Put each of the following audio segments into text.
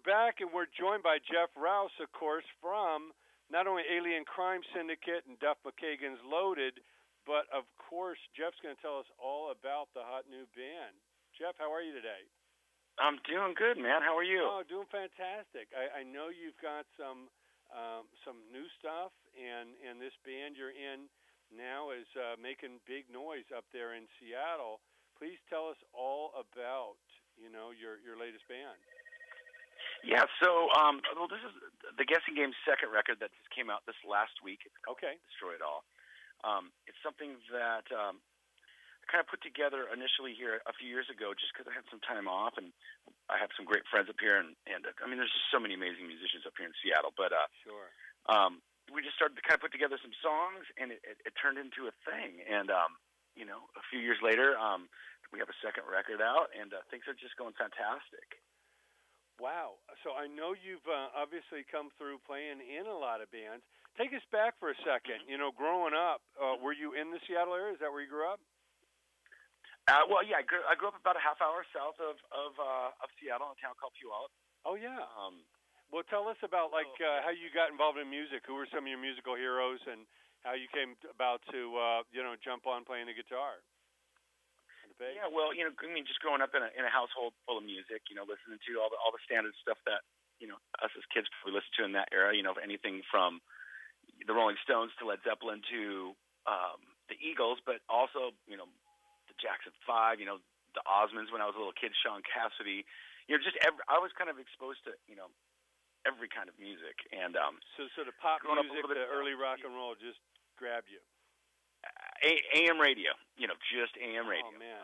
back, and we're joined by Jeff Rouse, of course, from not only Alien Crime Syndicate and Duff McKagan's Loaded, but, of course, Jeff's going to tell us all about the hot new band. Jeff, how are you today? I'm doing good, man. How are you? Oh, doing fantastic. I know you've got some new stuff, and this band you're in now is making big noise up there in Seattle. Please tell us all about, your latest band. Yeah, so this is the Guessing Game's second record that just came out this last week. It's called Destroy It All. It's something that I kind of put together initially here a few years ago just because I had some time off, and I have some great friends up here, and I mean, there's just so many amazing musicians up here in Seattle. But sure, we just started to kind of put together some songs, and it turned into a thing. And a few years later, we have a second record out, and things are just going fantastic. Wow. So I know you've obviously come through playing in a lot of bands. Take us back for a second. Growing up, were you in the Seattle area? Is that where you grew up? Well, yeah, I grew up about a half hour south of Seattle, in a town called Puyallup. Oh, yeah. Well, tell us about how you got involved in music. Who were some of your musical heroes, and how you came about to jump on playing the guitar? Yeah, well, just growing up in a household full of music, listening to all the standard stuff that us as kids probably listened to in that era. Anything from the Rolling Stones to Led Zeppelin to the Eagles, but also the Jackson 5, the Osmonds when I was a little kid, Sean Cassidy. I was kind of exposed to every kind of music, and so the pop music, the early rock and roll just grabbed you. AM radio, just AM radio. Oh man,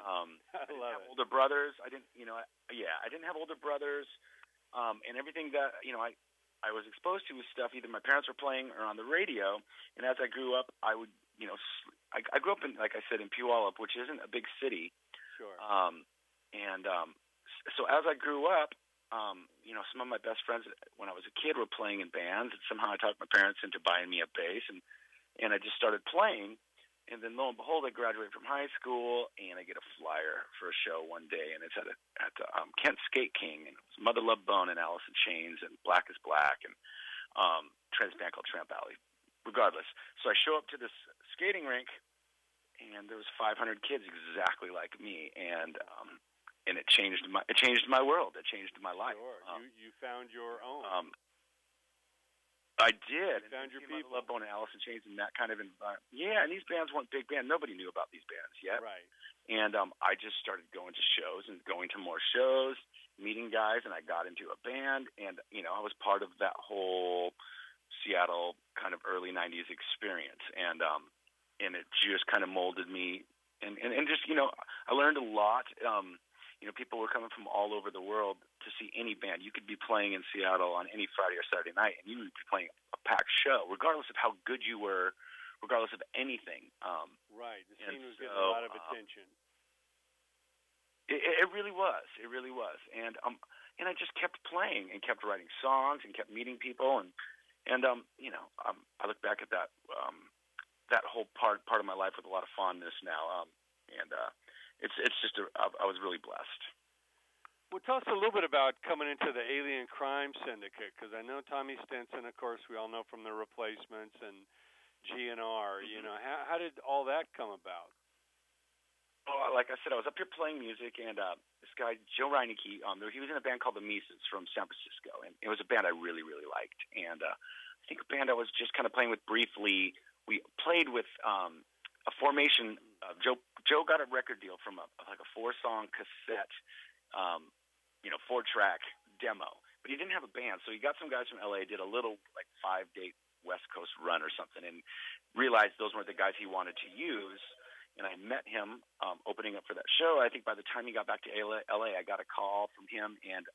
I didn't have older brothers. I didn't have older brothers, and everything that I was exposed to was stuff either my parents were playing or on the radio. And as I grew up, I would, I grew up in, like I said, in Puyallup, which isn't a big city. Sure. So as I grew up, some of my best friends when I was a kid were playing in bands, and somehow I talked my parents into buying me a bass, and I just started playing. And then, lo and behold, I graduate from high school, and I get a flyer for a show one day, and it's at Kent Skate King, and it was Mother Love Bone and Alice in Chains and Black is Black and trans band called Tramp Alley. Regardless, so I show up to this skating rink, and there was 500 kids exactly like me, and it changed my world. It changed my life. Sure, you found your own. I did. You found your people. Love Bone and Alice in Chains in that kind of environment. Yeah, and these bands weren't big bands. Nobody knew about these bands yet. Right. And I just started going to shows and going to more shows, meeting guys, and I got into a band, and I was part of that whole Seattle kind of early '90s experience, and it just kind of molded me, and just I learned a lot. People were coming from all over the world to see any band. You could be playing in Seattle on any Friday or Saturday night, and you would be playing a packed show, regardless of how good you were, regardless of anything. Right. The scene was getting a lot of attention. It really was. It really was. And I just kept playing and kept writing songs and kept meeting people, and I look back at that whole part of my life with a lot of fondness now. It's just I was really blessed. Well, tell us a little bit about coming into the Alien Crime Syndicate, because I know Tommy Stinson, of course, we all know from the Replacements and GNR. Mm-hmm. How did all that come about? Oh, like I said, I was up here playing music, and this guy, Joe Reinecke, he was in a band called the Mises from San Francisco, and it was a band I really, really liked. And I think a band I was just kind of playing with briefly, we played with a formation. Joe got a record deal from a 4-song cassette, 4-track demo, but he didn't have a band, so he got some guys from LA, did a little 5-date West Coast run or something, and realized those weren't the guys he wanted to use. And I met him opening up for that show. I think by the time he got back to LA, I got a call from him and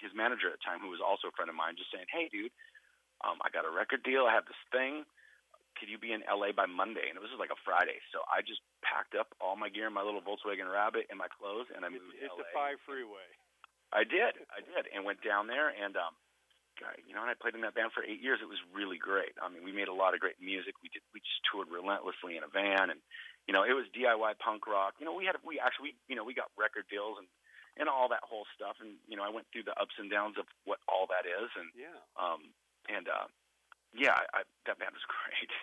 his manager at the time, who was also a friend of mine, just saying, "Hey, dude, I got a record deal. I have this thing. Could you be in LA by Monday?" And it was like a Friday. So I just packed up all my gear, my little Volkswagen Rabbit, and my clothes, and I moved to LA. It's the 5 freeway. I did, and went down there, and and I played in that band for 8 years. It was really great. I mean, we made a lot of great music. We just toured relentlessly in a van, and it was DIY punk rock. We got record deals, and all that whole stuff. And I went through the ups and downs of what all that is, and that band was great.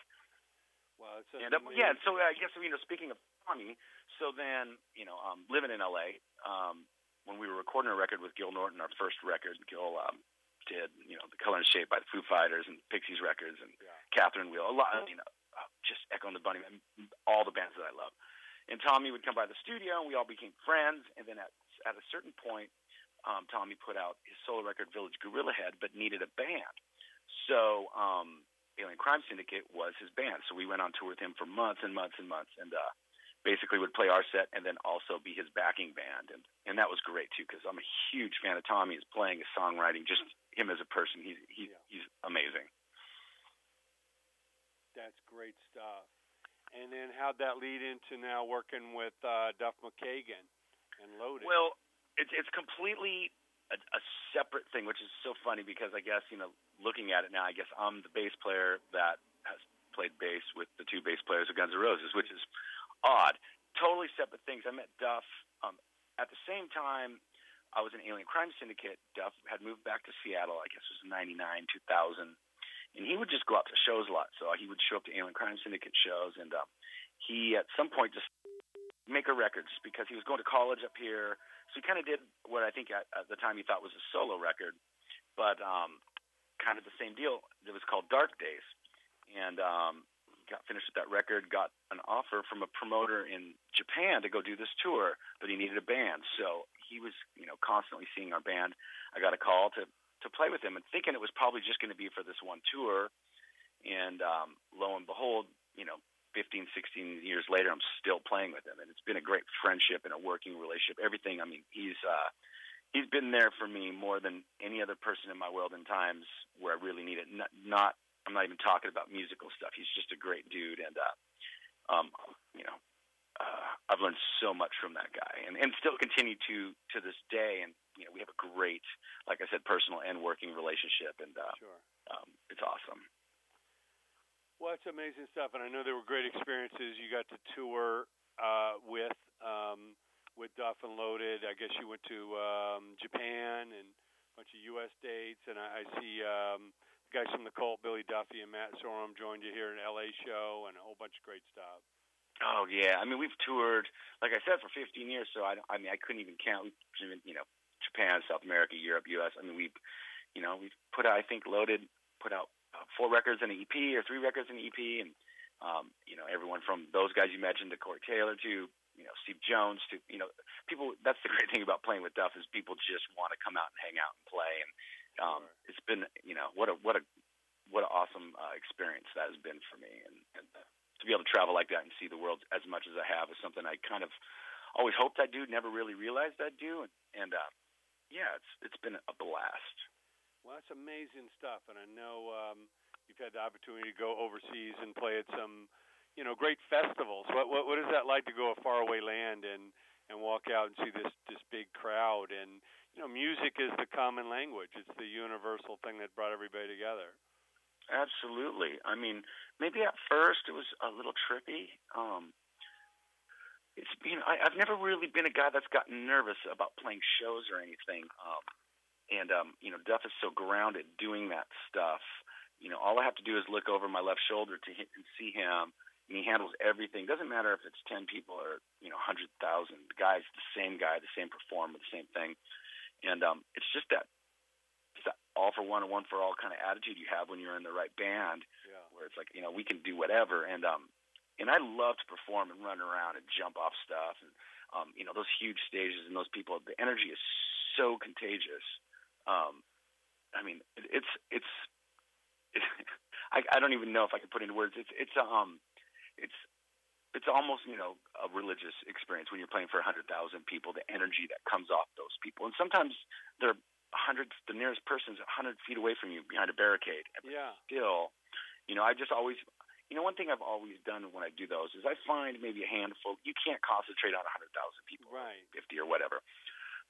Wow, it's and so I guess speaking of Tommy, so then living in LA, when we were recording a record with Gil Norton, our first record, Gil did The Color and Shape by the Foo Fighters and Pixies records and Catherine Wheel, a lot. Just echoing the Bunny, all the bands that I love. And Tommy would come by the studio, and we all became friends. And then at a certain point, Tommy put out his solo record, Village Gorilla Head, but needed a band. So Alien Crime Syndicate was his band. So we went on tour with him for months and months and months, and basically would play our set and then also be his backing band. And that was great, too, because I'm a huge fan of Tommy, his playing, his songwriting, just him as a person. He's amazing. That's great stuff. And then how'd that lead into now working with Duff McKagan and Loaded? Well, it's completely a separate thing, which is so funny because I guess, looking at it now, I guess I'm the bass player that has played bass with the two bass players of Guns N' Roses, which is odd. Totally separate things. I met Duff at the same time I was in Alien Crime Syndicate. Duff had moved back to Seattle, I guess it was 99, 2000. And he would just go out to shows a lot. So he would show up to Alien Crime Syndicate shows, and he at some point just make a record just because he was going to college up here. So he kind of did what I think at the time he thought was a solo record, but kind of the same deal. It was called Dark Days. And got finished with that record, got an offer from a promoter in Japan to go do this tour, but he needed a band. So he was, constantly seeing our band. I got a call to play with him and thinking it was probably just going to be for this one tour. And lo and behold, 15, 16 years later, I'm still playing with him. And it's been a great friendship and a working relationship. Everything. I mean, he's been there for me more than any other person in my world in times where I really need it. I'm not even talking about musical stuff. He's just a great dude. And, I've learned so much from that guy and still continue to this day. And, we have a great, like I said, personal and working relationship. And sure. It's awesome. Well, it's amazing stuff. And I know there were great experiences you got to tour with Duff and Loaded. I guess you went to Japan and a bunch of U.S. dates. And I see guys from the Cult, Billy Duffy and Matt Sorum, joined you here in L.A. show and a whole bunch of great stuff. Oh, yeah. I mean, we've toured, like I said, for 15 years, so I couldn't even count. We've Japan, South America, Europe, U.S. I mean, we've put out, I think, Loaded put out 4 records and an EP or 3 records and an EP, and, everyone from those guys you mentioned to Corey Taylor to, Steve Jones to, people. That's the great thing about playing with Duff is people just want to come out and hang out and play, and it's been, what an awesome experience that has been for me, and to be able to travel like that and see the world as much as I have is something I kind of always hoped I'd do, never really realized I'd do, and it's been a blast. Well, that's amazing stuff, and I know you've had the opportunity to go overseas and play at some, great festivals. What is that like to go a faraway land and walk out and see this big crowd? And music is the common language; it's the universal thing that brought everybody together. Absolutely. I mean, maybe at first it was a little trippy. I've never really been a guy that's gotten nervous about playing shows or anything. Duff is so grounded doing that stuff. All I have to do is look over my left shoulder and see him, and he handles everything. Doesn't matter if it's 10 people or 100,000. The guy's the same guy, the same performer, the same thing. And it's just that all for one and one for all kind of attitude you have when you're in the right band, where it's like, we can do whatever. And I love to perform and run around and jump off stuff. And, those huge stages and those people, the energy is so contagious. I mean, it's I don't even know if I can put into words. It's almost, a religious experience when you're playing for 100,000 people, the energy that comes off those people. And sometimes they're the nearest person's 100 feet away from you behind a barricade. Yeah. Still, I just always, one thing I've always done when I do those is I find maybe a handful. You can't concentrate on 100,000 people, right? 50 or whatever.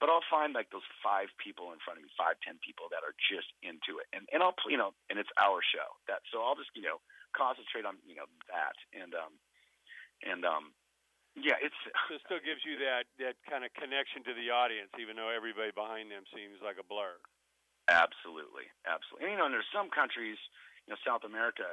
But I'll find like those 5 people in front of me, 5, 10 people that are just into it, and I'll, and it's our show. So I'll just, concentrate on, that, and Yeah, it's So it still gives you that kind of connection to the audience, even though everybody behind them seems like a blur. absolutely, absolutely. And, and there's some countries, South America,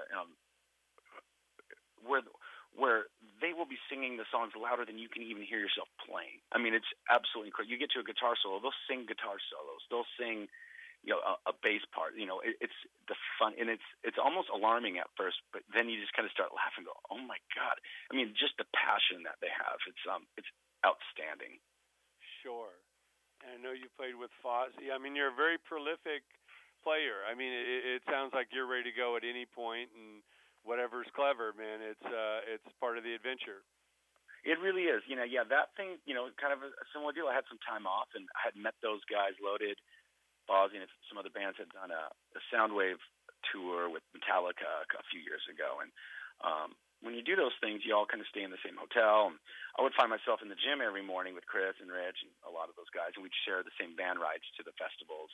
where they will be singing the songs louder than you can even hear yourself playing. I mean, it's absolutely incredible. You get to a guitar solo, they'll sing guitar solos. They'll sing, a bass part. It's the fun, and it's almost alarming at first, but then you just kind of start laughing, and go, "Oh my God!" I mean, just the passion that they have. It's outstanding. Sure. And I know you played with Fozzy. I mean, you're a very prolific player. I mean, it sounds like you're ready to go at any point, and whatever's clever, man. It's part of the adventure. It really is. Yeah, that thing, kind of a similar deal. I had some time off, and I had met those guys, Loaded, Fozzy, and some other bands had done a Soundwave tour with Metallica a few years ago. And when you do those things, you all kind of stay in the same hotel. And I would find myself in the gym every morning with Chris and Rich and a lot of those guys, and we'd share the same band rides to the festivals.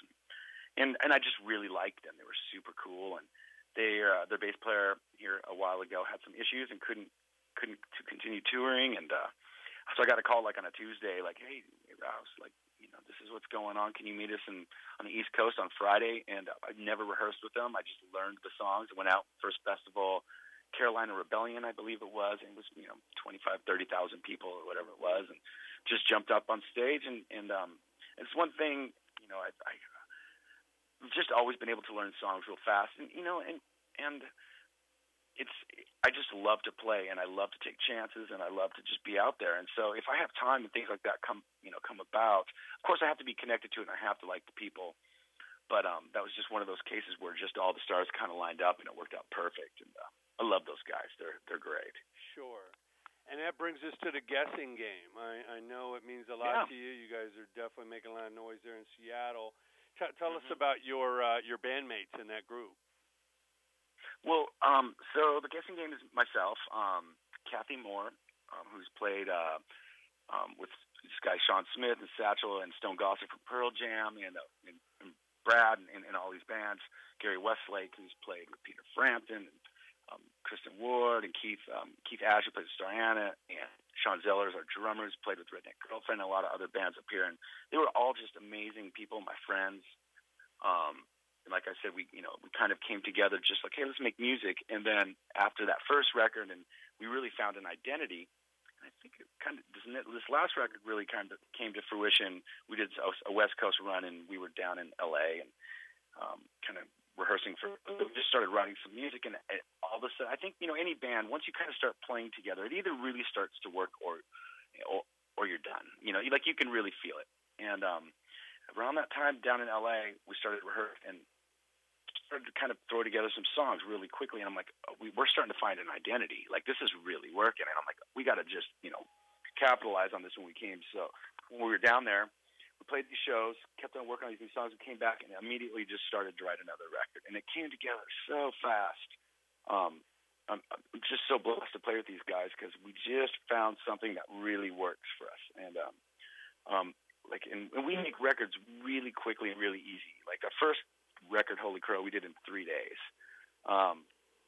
And I just really liked them. They were super cool. And their bass player here a while ago had some issues and couldn't to continue touring. And so I got a call like on a Tuesday, like, hey, Rouse, like, this is what's going on. Can you meet us on the East Coast on Friday? And I've never rehearsed with them. I just learned the songs. I went out first festival, Carolina Rebellion, I believe it was. And it was 25,000, 30,000 people or whatever it was, and just jumped up on stage. And it's one thing, I've just always been able to learn songs real fast. And I just love to play, and I love to take chances, and I love to just be out there. And so if I have time and things like that come about, of course I have to be connected to it, and I have to like the people. But that was just one of those cases where just all the stars kind of lined up, and it worked out perfect. And I love those guys. They're great. Sure. And that brings us to the guessing game. I know it means a lot to you. You guys are definitely making a lot of noise there in Seattle. Tell us about your bandmates in that group. Well, so the guessing game is myself, Kathy Moore, who's played with this guy Sean Smith and Satchel and Stone Gossett from Pearl Jam, and Brad and all these bands. Gary Westlake, who's played with Peter Frampton, and Kristen Ward, and Keith Asher plays with Starana, and Sean Zeller is our drummer, who's played with Redneck Girlfriend, and a lot of other bands up here. And they were all just amazing people, my friends. And like I said, we kind of came together just like, hey, let's make music. And then after that first record, and we really found an identity. And I think it kind of this last record really kind of came to fruition. We did a West Coast run, and we were down in LA and kind of rehearsing we just started writing some music. And all of a sudden, I think any band, once you kind of start playing together, it either really starts to work or you're done. Like you can really feel it. And around that time down in LA, we started rehearsing and started to kind of throw together some songs really quickly. And I'm like, we're starting to find an identity. Like, this is really working. And I'm like, we got to just, capitalize on this when we came. So when we were down there, we played these shows, kept on working on these new songs. We came back and immediately just started to write another record. And it came together so fast. I'm just so blessed to play with these guys because we just found something that really works for us. And, and we make records really quickly and really easy. Like our first record, Holy Crow, we did in 3 days.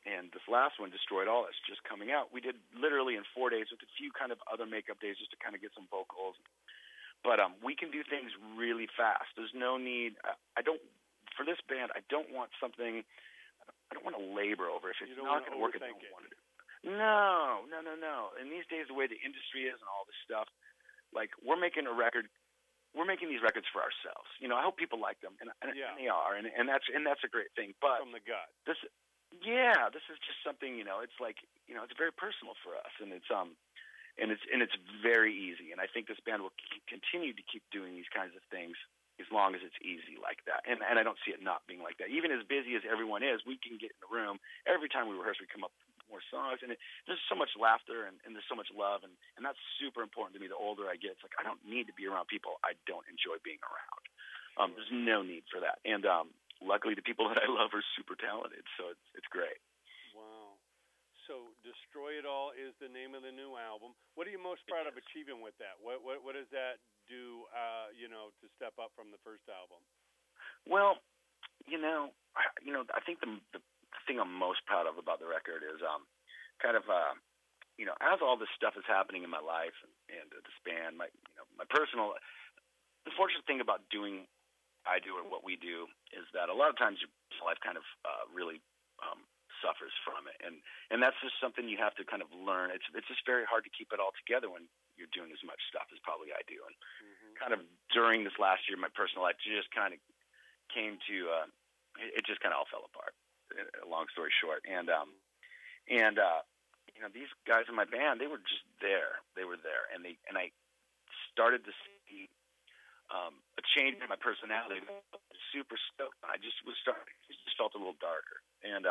And this last one, Destroyed All, that's just coming out, we did literally in 4 days with a few kind of other makeup days just to kind of get some vocals. But we can do things really fast. There's no need. For this band, I don't want something, I don't want to labor over. If it's not going to work, I don't want to do it. No. And these days, the way the industry is and all this stuff, like we're making a record. We're making these records for ourselves. I hope people like them, and they are, and that's a great thing. But from the gut, this is just something. It's like it's very personal for us, and it's very easy. And I think this band will continue to keep doing these kinds of things as long as it's easy like that. And I don't see it not being like that. Even as busy as everyone is, we can get in the room every time we rehearse. We come up more songs, and there's so much laughter and there's so much love, and that's super important to me. The older I get, it's like I don't need to be around people I don't enjoy being around. There's no need for that, and luckily the people that I love are super talented, so it's great. Wow. So Destroy It All is the name of the new album. What are you most proud of achieving with that? What does that do to step up from the first album? Well, I think the thing I'm most proud of about the record is as all this stuff is happening in my life and this band, my personal, the fortunate thing about doing I do or what we do is that a lot of times your life kind of really suffers from it, and that's just something you have to kind of learn. It's just very hard to keep it all together when you're doing as much stuff as probably I do. And kind of during this last year, my personal life just kind of came to it just kind of all fell apart. Long story short, and these guys in my band, they were just there. They were there, and I started to see a change in my personality. Super stoked. I just was starting. It just felt a little darker. And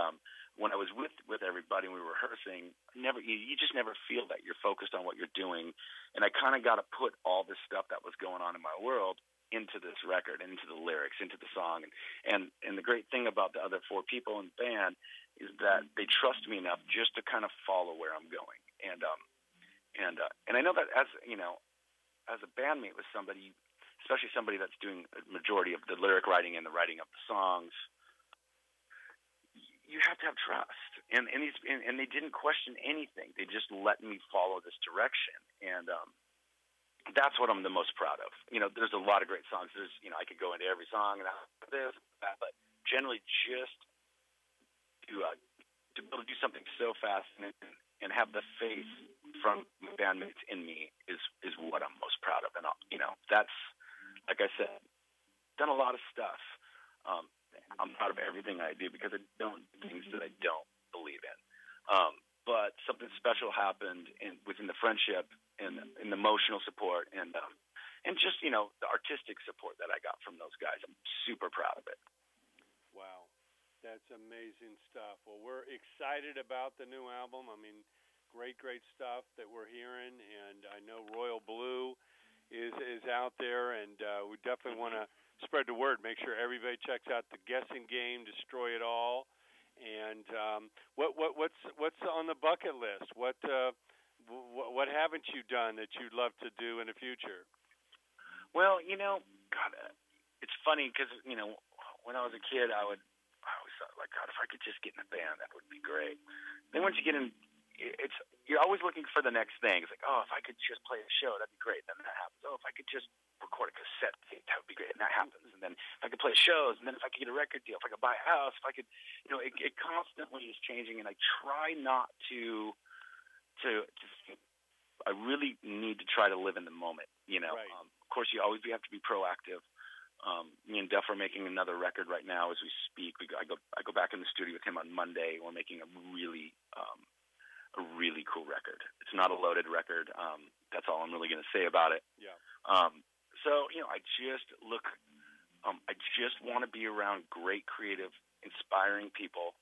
when I was with everybody and we were rehearsing, you just never feel that you're focused on what you're doing. And I kind of got to put all this stuff that was going on in my world into this record, into the lyrics, into the song. And the great thing about the other four people in the band is that they trust me enough just to kind of follow where I'm going. And I know that as a bandmate with somebody, especially somebody that's doing a majority of the lyric writing and the writing of the songs, you have to have trust. And they didn't question anything. They just let me follow this direction. And that's what I'm the most proud of. There's a lot of great songs. There's, I could go into every song and this, that, but generally just to be able to do something so fast and have the faith from my bandmates in me is what I'm most proud of. And that's, like I said, done a lot of stuff. I'm proud of everything I do because I don't do things that I don't believe in. But something special happened within the friendship and the emotional support and just the artistic support that I got from those guys. I'm super proud of it. Wow, that's amazing stuff. Well, we're excited about the new album. I mean, great stuff that we're hearing, and I know Royal Blue is out there, and we definitely want to spread the word. Make sure everybody checks out The Guessing Game, Destroy It All. And what's on the bucket list? What haven't you done that you'd love to do in the future? Well, God, it's funny because when I was a kid, I always thought, like, God, if I could just get in a band, that would be great. Then once you get in, you're always looking for the next thing. It's like, oh, if I could just play a show, that'd be great. Then that happens. Oh, if I could just record a cassette tape, that would be great. And that happens. And then if I could play shows, and then if I could get a record deal, if I could buy a house, if I could, it constantly is changing. And I try not to I really need to try to live in the moment. Right. Of course, you always have to be proactive. Me and Duff are making another record right now as we speak. I go back in the studio with him on Monday. We're making a really cool record. It's not a loaded record. That's all I'm really going to say about it. Yeah. So I just want to be around great, creative, inspiring people,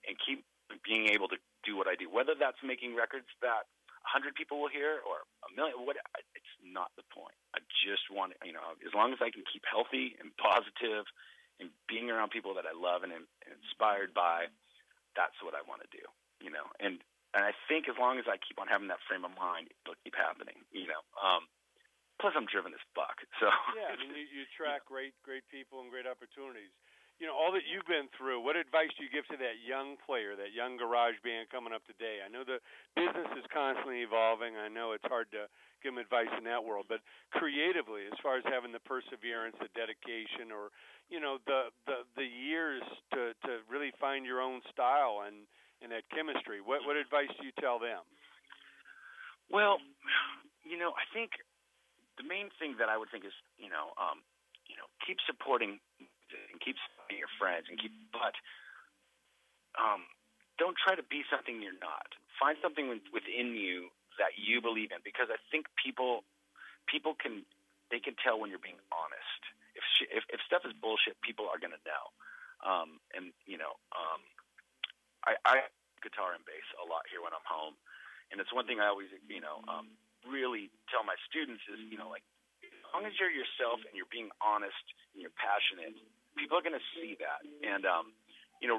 and keep being able to do what I do. Whether that's making records that 100 people will hear or a million, it's not the point. I just want as long as I can keep healthy and positive and being around people that I love and am inspired by, that's what I want to do. And I think as long as I keep on having that frame of mind, it'll keep happening. Plus, I'm driven as fuck. So yeah, I mean, you attract great people and great opportunities. All that you've been through. What advice do you give to that young player, that young garage band coming up today? I know the business is constantly evolving. I know it's hard to give them advice in that world, but creatively, as far as having the perseverance, the dedication, or the years to really find your own style and that chemistry. What advice do you tell them? Well, I think the main thing that I would think is, keep supporting and keep supporting your friends but don't try to be something you're not. Find something within you that you believe in, because I think people can tell when you're being honest. If stuff is bullshit, people are going to know. I guitar and bass a lot here when I'm home, and it's one thing I always really tell my students is as long as you're yourself and you're being honest and you're passionate, people are going to see that. And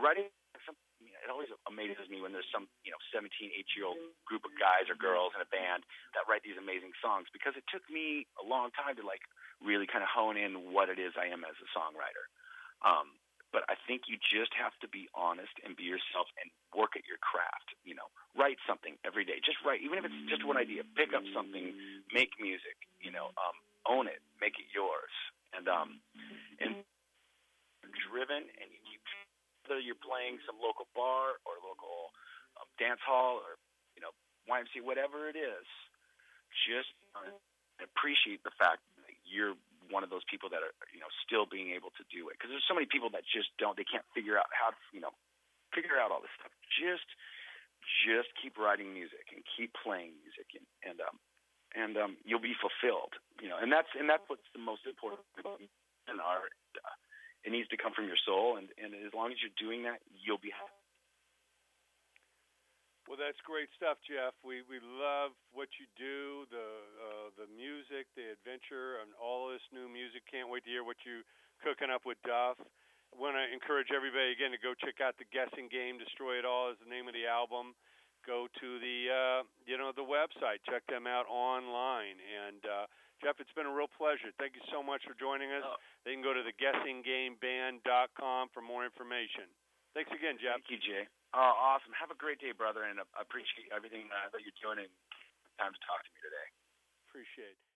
writing, it always amazes me when there's some 17, 18-year-old group of guys or girls in a band that write these amazing songs, because it took me a long time to really kind of hone in what it is I am as a songwriter. But I think you just have to be honest and be yourself and work at your craft. You know, write something every day. Just write, even if it's just one idea. Pick up something, make music. You know, own it, make it yours, and driven. And you keep, whether you're playing some local bar or local dance hall or YMCA, whatever it is, just appreciate the fact that you're one of those people that are, still being able to do it. Because there's so many people that just they can't figure out how to, figure out all this stuff. Just keep writing music and keep playing music, and you'll be fulfilled. And that's what's the most important in art. It needs to come from your soul, and as long as you're doing that, you'll be happy. Well, that's great stuff, Jeff. We love what you do, the music, the adventure, and all this new music. Can't wait to hear what you're cooking up with Duff. I want to encourage everybody, again, to go check out The Guessing Game. Destroy It All is the name of the album. Go to the website. Check them out online. And, Jeff, it's been a real pleasure. Thank you so much for joining us. They can go to theguessinggameband.com for more information. Thanks again, Jeff. Thank you, Jay. Awesome. Have a great day, brother, and I appreciate everything that you're doing and time to talk to me today. Appreciate it.